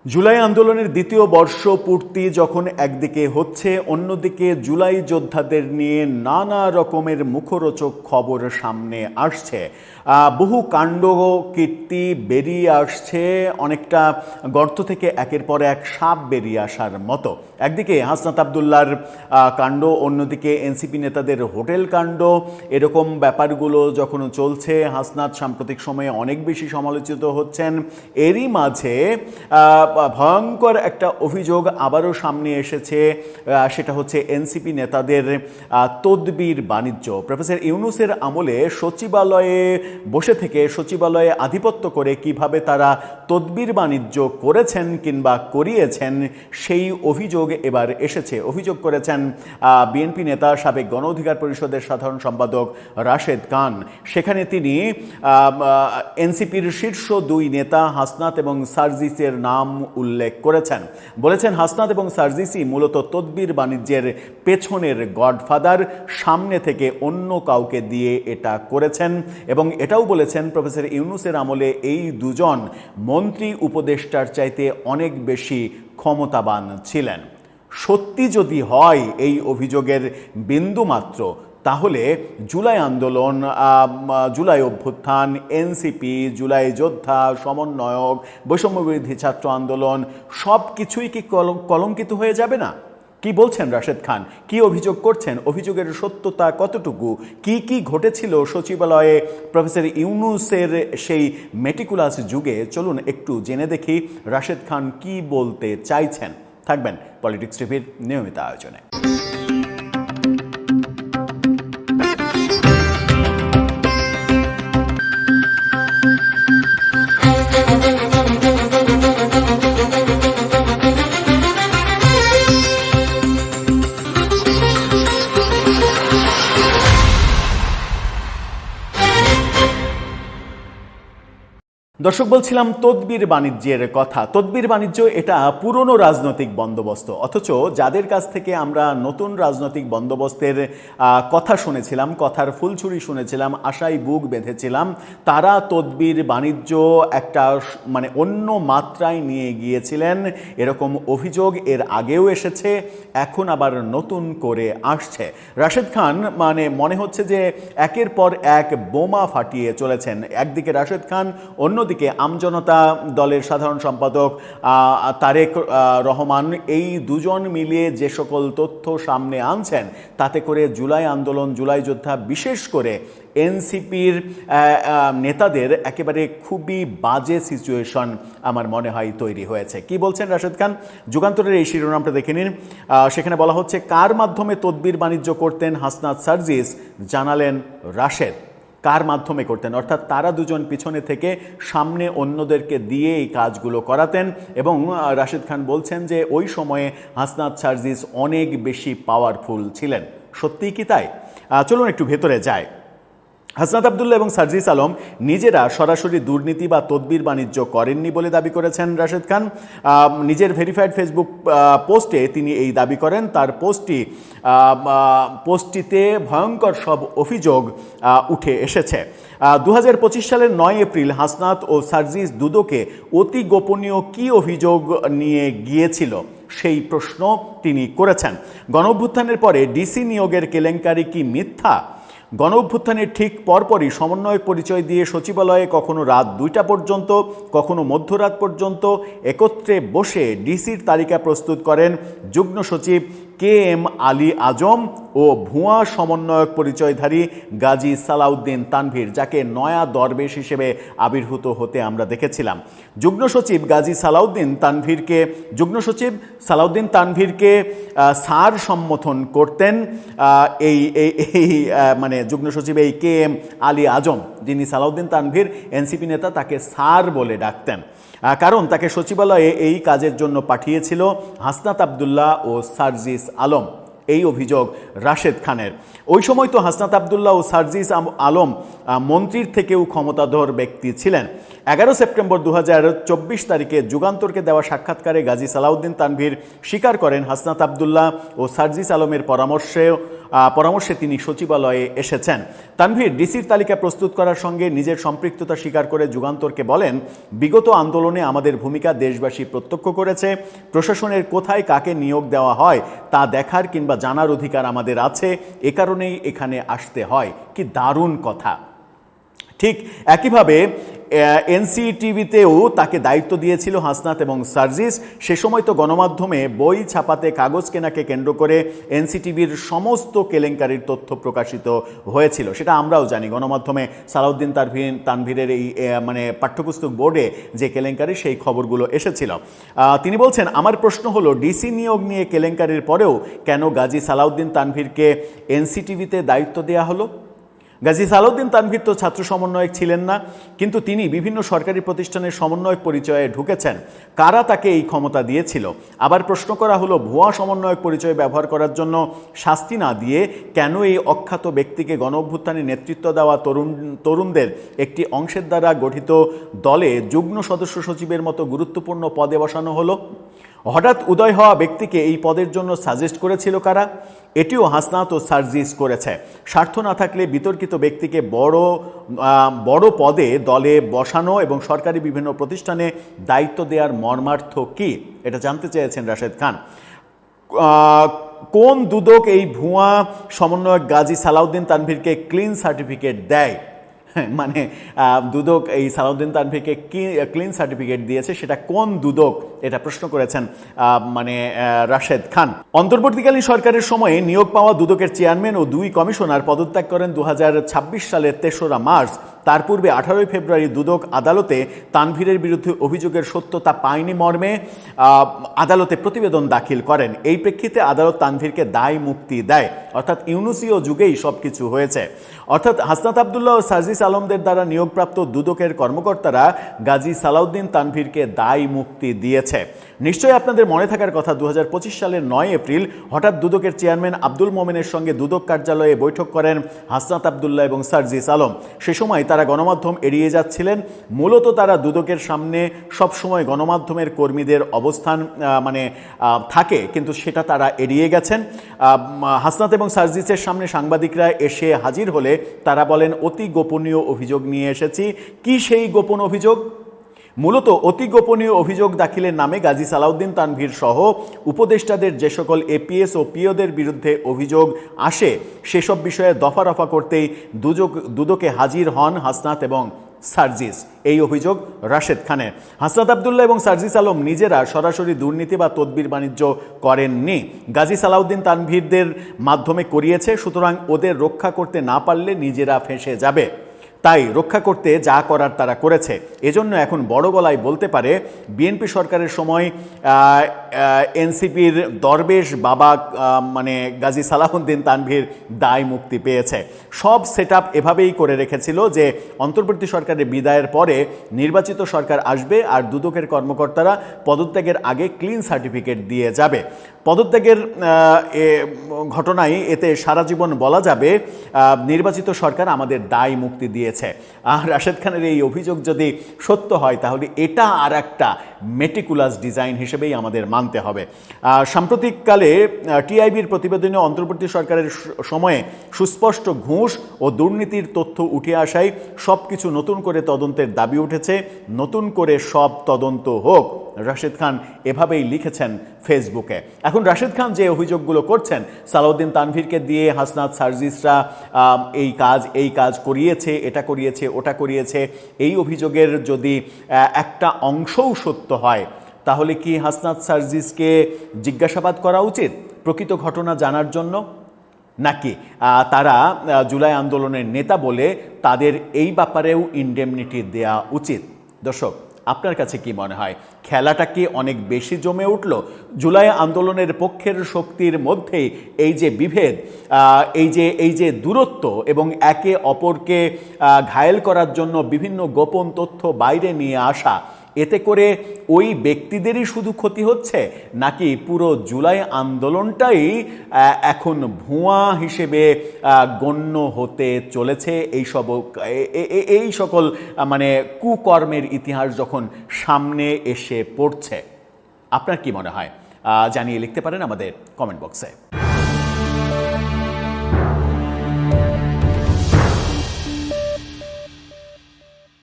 জুলাই আন্দোলনের দ্বিতীয় বর্ষপূর্তি যখন একদিকে হচ্ছে, অন্যদিকে জুলাই যোদ্ধাদের নিয়ে নানা রকমের মুখরোচক খবর সামনে আসছে। বহু কাণ্ড কীর্তি বেরিয়ে আসছে, অনেকটা গর্ত থেকে একের পর এক সাপ বেরিয়ে আসার মতো। একদিকে হাসনাত আবদুল্লার কাণ্ড, অন্যদিকে এনসিপি নেতাদের হোটেল কাণ্ড। এরকম ব্যাপারগুলো যখন চলছে, হাসনাত সাম্প্রতিক সময়ে অনেক বেশি সমালোচিত হচ্ছেন। এরই মাঝে ভয়ঙ্কর একটা অভিযোগ আবারও সামনে এসেছে, সেটা হচ্ছে এনসিপি নেতাদের তদবির বাণিজ্য। প্রফেসর ইউনূসের আমলে সচিবালয়ে বসে থেকে, সচিবালয়ে আধিপত্য করে কিভাবে তারা তদবির বাণিজ্য করেছেন কিংবা করিয়েছেন, সেই অভিযোগ এবার এসেছে। অভিযোগ করেছেন বিএনপি নেতা, সাবেক গণ অধিকার পরিষদের সাধারণ সম্পাদক রাশেদ খান। সেখানে তিনি এনসিপির শীর্ষ দুই নেতা হাসনাত এবং সার্জিসের নাম উল্লেখ করেছেন। বলেছেন হাসনাত এবং সার্জিসি মূলত তদবির বাণিজ্যের পেছনের গডফাদার, সামনে থেকে অন্য কাউকে দিয়ে এটা করেছেন। এবং এটাও বলেছেন প্রফেসর ইউনূসের আমলে এই দুজন মন্ত্রী উপদেষ্টার চাইতে অনেক বেশি ক্ষমতাবান ছিলেন। সত্যি যদি হয় এই অভিযোগের বিন্দুমাত্র, তাহলে জুলাই আন্দোলন, জুলাই অভ্যুত্থান, এনসিপি, জুলাই যোদ্ধা, সমন্বয়ক, বৈষম্যবিরোধী ছাত্র আন্দোলন সব কিছুই কি কলঙ্কিত হয়ে যাবে না? কি বলছেন রাশেদ খান? কি অভিযোগ করছেন? অভিযোগের সত্যতা কতটুকু? কি কি ঘটেছিল সচিবালয়ে প্রফেসর ইউনূসের সেই মেটিকুলাস যুগে? চলুন একটু জেনে দেখি রাশেদ খান কি বলতে চাইছেন। থাকবেন পলিটিক্স টিভির নিয়মিত আয়োজনে। দর্শক, বলছিলাম তদবির বাণিজ্যের কথা। তদবির বাণিজ্য এটা পুরনো রাজনৈতিক বন্দোবস্ত, অথচ যাদের কাছ থেকে আমরা নতুন রাজনৈতিক বন্দোবস্তের কথা শুনেছিলাম, কথার ফুলছুরি শুনেছিলাম, আশায় বুক বেঁধেছিলাম, তারা তদবির বাণিজ্য একটা মানে অন্য মাত্রায় নিয়ে গিয়েছিলেন। এরকম অভিযোগ এর আগেও এসেছে, এখন আবার নতুন করে আসছে। রাশেদ খান মানে মনে হচ্ছে যে একের পর এক বোমা ফাটিয়ে চলেছেন। একদিকে রাশেদ খান, অন্যদিকে আমজনতা দলের সাধারণ সম্পাদক তারেক রহমান। এই দুজন মিলিয়ে যে সকল তথ্য সামনে আনছেন, তাতে করে জুলাই আন্দোলন, জুলাই যোদ্ধা, বিশেষ করে এনসিপির নেতাদের একেবারে খুবই বাজে সিচুয়েশন আমার মনে হয় তৈরি হয়েছে। কি বলছেন রাশেদ খান? যুগান্তরের এই শিরোনামটা দেখে নিন। সেখানে বলা হচ্ছে, কার মাধ্যমে তদবির বাণিজ্য করতেন হাসনাত সার্জিস? জানালেন রাশেদ। কার মাধ্যমে করতেন? অর্থাৎ তারা দুজন পিছনে থেকে সামনে অন্যদেরকে দিয়ে এই কাজগুলো করাতেন। এবং রাশেদ খান বলছেন যে ওই সময়ে হাসনাত সার্জিস অনেক বেশি পাওয়ারফুল ছিলেন। সত্যিই কি তাই? চলুন একটু ভেতরে যাই। হাসনাত আবদুল্লাহ এবং সার্জিস আলম নিজেরা সরাসরি দুর্নীতি বা তদবির বাণিজ্য করেননি বলে দাবি করেছেন রাশেদ খান। নিজের ভেরিফাইড ফেসবুক পোস্টে তিনি এই দাবি করেন। তার পোস্টটিতে ভয়ঙ্কর সব অভিযোগ উঠে এসেছে। 2025 সালের 9 এপ্রিল হাসনাত ও সার্জিস দুদকে অতি গোপনীয় কি অভিযোগ নিয়ে গিয়েছিল সেই প্রশ্ন তিনি করেছেন। গণঅভ্যুত্থানের পরে ডিসি নিয়োগের কেলেঙ্কারি কি মিথ্যা? গণঅভ্যুত্থানের ঠিক পরপরই সমন্বয়ক পরিচয় দিয়ে সচিবালয়ে কখনো রাত 2টা পর্যন্ত, কখনো মধ্যরাত পর্যন্ত একত্রে বসে ডিসির তালিকা প্রস্তুত করেন যুগ্ম সচিব KM আলী আজম ও ভুয়া সমন্বয়ক পরিচয়ধারী গাজী সালাউদ্দিন তানভীর, যাকে নয়া দরবেশ হিসেবে আবির্ভূত হতে আমরা দেখেছিলাম। যুগ্ম সচিব সালাউদ্দিন তানভীরকে স্যার সম্বোধন করতেন মানে যুগ্ম সচিব এই KM আলী আজম, যিনি সালাউদ্দিন তানভীর এনসিপি নেতা, তাকে স্যার বলে ডাকতেন, কারণ তাকে সচিবালয়ে এই কাজের জন্য পাঠিয়েছিল হাসনাত আবদুল্লাহ ও সার্জিস আলম। এই অভিযোগ রাশেদ খানের। ওই সময় তো হাসনাত আবদুল্লাহ ও সার্জিস আলম মন্ত্রীর থেকেও ক্ষমতাধর ব্যক্তি ছিলেন। 11 সেপ্টেম্বর 2024 তারিখে যুগান্তরকে দেওয়া সাক্ষাৎকারে গাজী সালাউদ্দিন তানভীর স্বীকার করেন হাসনাত আবদুল্লাহ ও সার্জিস আলমের পরামর্শে তিনি সচিবালয়ে এসেছেন। তানভীর ডিসির তালিকা প্রস্তুত করার সঙ্গে নিজের সম্পৃক্ততা স্বীকার করে যুগান্তরকে বলেন, বিগত আন্দোলনে আমাদের ভূমিকা দেশবাসী প্রত্যক্ষ করেছে। প্রশাসনের কোথায় কাকে নিয়োগ দেওয়া হয় তা দেখার কিংবা জানার অধিকার আমাদের আছে, এ কারণেই এখানে আসতে হয়। কি দারুণ কথা। ঠিক একইভাবে এনসিটিভিতেও তাকে দায়িত্ব দিয়েছিল হাসনাত এবং সার্জিস। সে সময় তো গণমাধ্যমে বই ছাপাতে কাগজ কেনাকে কেন্দ্র করে এনসিটিভির সমস্ত কেলেঙ্কারির তথ্য প্রকাশিত হয়েছিল, সেটা আমরাও জানি। গণমাধ্যমে সালাউদ্দিন তানভীরের এই মানে পাঠ্যপুস্তক বোর্ডে যে কেলেঙ্কারি, সেই খবরগুলো এসেছিল। তিনি বলছেন, আমার প্রশ্ন হলো, ডিসি নিয়োগ নিয়ে কেলেঙ্কারির পরেও কেন গাজী সালাউদ্দিন তানভীরকে এনসিটিভিতে দায়িত্ব দেওয়া হলো? গাজী সালাউদ্দিন তানভীর তো ছাত্র সমন্বয়ক ছিলেন না, কিন্তু তিনি বিভিন্ন সরকারি প্রতিষ্ঠানের সমন্বয়ক পরিচয়ে ঢুকেছেন। কারা তাকে এই ক্ষমতা দিয়েছিল? আবার প্রশ্ন করা হলো, ভুয়া সমন্বয়ক পরিচয় ব্যবহার করার জন্য শাস্তি না দিয়ে কেন এই অখ্যাত ব্যক্তিকে গণ অভ্যুত্থানে নেতৃত্ব দেওয়া তরুণদের একটি অংশের দ্বারা গঠিত দলে যুগ্ম সদস্য সচিবের মতো গুরুত্বপূর্ণ পদে বসানো হলো? হঠাৎ উদয় হওয়া ব্যক্তিকে এই পদের জন্য সাজেস্ট করেছিল কারা? এটিও হাসনাত ও সার্জিস করেছে। স্বার্থ না থাকলে বিতর্কিত ব্যক্তিকে বড় পদে দলে বসানো এবং সরকারি বিভিন্ন প্রতিষ্ঠানে দায়িত্ব দেওয়ার মর্মার্থ কি, এটা জানতে চেয়েছেন রাশেদ খান। কোন দুদক এই ভুয়া সমন্বয়ক গাজী সালাউদ্দিন তানভীরকে ক্লিন সার্টিফিকেট দেয়? মানে দুদক এই সালাউদ্দিন তানভীরকে কি ক্লিন সার্টিফিকেট দিয়েছে, সেটা কোন দুদক, এটা প্রশ্ন করেছেন মানে রাশেদ খান। অন্তর্বর্তীকালীন সরকারের সময়ে নিয়োগ পাওয়া দুদকের চেয়ারম্যান ও 2 কমিশনার পদত্যাগ করেন 2026 সালের 3রা মার্চ। তার পূর্বে 18 ফেব্রুয়ারি দুদক আদালতে তানভীরের বিরুদ্ধে অভিযোগের সত্যতা পায়নি মর্মে আদালতে প্রতিবেদন দাখিল করেন। এই প্রেক্ষিতে আদালত তানভীরকে দায় মুক্তি দেয়, অর্থাৎ ইউনুসীয় যুগেই সব কিছু হয়েছে। অর্থাৎ হাসনাত আবদুল্লাহ ও সার্জিস আলমদের দ্বারা নিয়োগপ্রাপ্ত দুদকের কর্মকর্তারা গাজী সালাউদ্দিন তানভীরকে দায় মুক্তি দিয়েছে। নিশ্চয়ই আপনাদের মনে থাকার কথা, 2025 সালের 9 এপ্রিল হঠাৎ দুদকের চেয়ারম্যান আব্দুল মোমেনের সঙ্গে দুদক কার্যালয়ে বৈঠক করেন হাসনাত আবদুল্লাহ এবং সার্জিস আলম। সে সময় তারা গণমাধ্যম এড়িয়ে যাচ্ছিলেন। মূলত তারা দুদকের সামনে সবসময় গণমাধ্যমের কর্মীদের অবস্থান থাকে, কিন্তু সেটা তারা এড়িয়ে গেছেন। হাসনাত এবং সার্জিসের সামনে সাংবাদিকরা এসে হাজির হলে তারা বলেন, অতি গোপনীয় অভিযোগ নিয়ে এসেছি। কি সেই গোপন অভিযোগ? মূলত অতি গোপনীয় অভিযোগ দাখিলের নামে গাজী সালাউদ্দিন তানভীর সহ উপদেষ্টাদের যে সকল এপিএস ও পিওদের বিরুদ্ধে অভিযোগ আসে, সেসব বিষয়ে দফা রফা করতেই দুদকে হাজির হন হাসনাত এবং সার্জিস। এই অভিযোগ রাশেদ খানের। হাসনাত আবদুল্লাহ এবং সার্জিস আলম নিজেরা সরাসরি দুর্নীতি বা তদবির বাণিজ্য করেননি, গাজী সালাউদ্দিন তানভীরদের মাধ্যমে করিয়েছে। সুতরাং ওদের রক্ষা করতে না পারলে নিজেরা ফেঁসে যাবে, তাই রক্ষা করতে যা করার তারা করেছে। এজন্য এখন বড় গলায় বলতে পারে, বিএনপি সরকারের সময় এনসিপির দরবেশ বাবা গাজী সালাউদ্দিন তানভীর দায় মুক্তি পেয়েছে। সব সেটআপ এভাবেই করে রেখেছিল যে অন্তর্বর্তী সরকারের বিদায়ের পরে নির্বাচিত সরকার আসবে আর দুদকের কর্মকর্তারা পদত্যাগের আগে ক্লিন সার্টিফিকেট দিয়ে যাবে। পদত্যাগের ঘটনায় এতে সারা জীবন বলা যাবে নির্বাচিত সরকার আমাদের দায় মুক্তি দিয়েছে। আর রাশেদ খানের এই অভিযোগ যদি সত্য হয়, তাহলে এটা আর একটা মেটিকুলাস ডিজাইন হিসেবেই আমাদের মানতে হবে। সাম্প্রতিককালে টিআইবির প্রতিবেদনে অন্তর্বর্তী সরকারের সময়ে সুস্পষ্ট ঘুষ ও দুর্নীতির তথ্য উঠে আসায় সব কিছু নতুন করে তদন্তের দাবি উঠেছে। নতুন করে সব তদন্ত হোক, রাশেদ খান এভাবেই লিখেছেন ফেসবুকে। এখন রাশেদ খান যে অভিযোগগুলো করছেন, সালাউদ্দিন তানভীরকে দিয়ে হাসনাত সার্জিসরা এই কাজ করিয়েছে, এটা করিয়েছে, ওটা করিয়েছে, এই অভিযোগের যদি একটা অংশও সত্য হয়, তাহলে কি হাসনাত সার্জিসকে জিজ্ঞাসাবাদ করা উচিত প্রকৃত ঘটনা জানার জন্য? নাকি তারা জুলাই আন্দোলনের নেতা বলে তাদের এই ব্যাপারেও ইনডেমনিটি দেয়া উচিত? দর্শক, আপনার কাছে কি মনে হয়, খেলাটা কি অনেক বেশি জমে উঠল? জুলাই আন্দোলনের পক্ষের শক্তির মধ্যে এই যে বিভেদ, এই যে দূরত্ব এবং একে অপরকে ঘায়েল করার জন্য বিভিন্ন গোপন তথ্য বাইরে নিয়ে আসা, এতে করে ওই ব্যক্তিদেরই শুধু ক্ষতি হচ্ছে, নাকি পুরো জুলাই আন্দোলনটাই এখন ভুয়া হিসেবে গণ্য হতে চলেছে এই সকল মানে কুকর্মের ইতিহাস যখন সামনে এসে পড়ছে? আপনার কি মনে হয় জানিয়ে লিখতে পারেন আমাদের কমেন্ট বক্সে।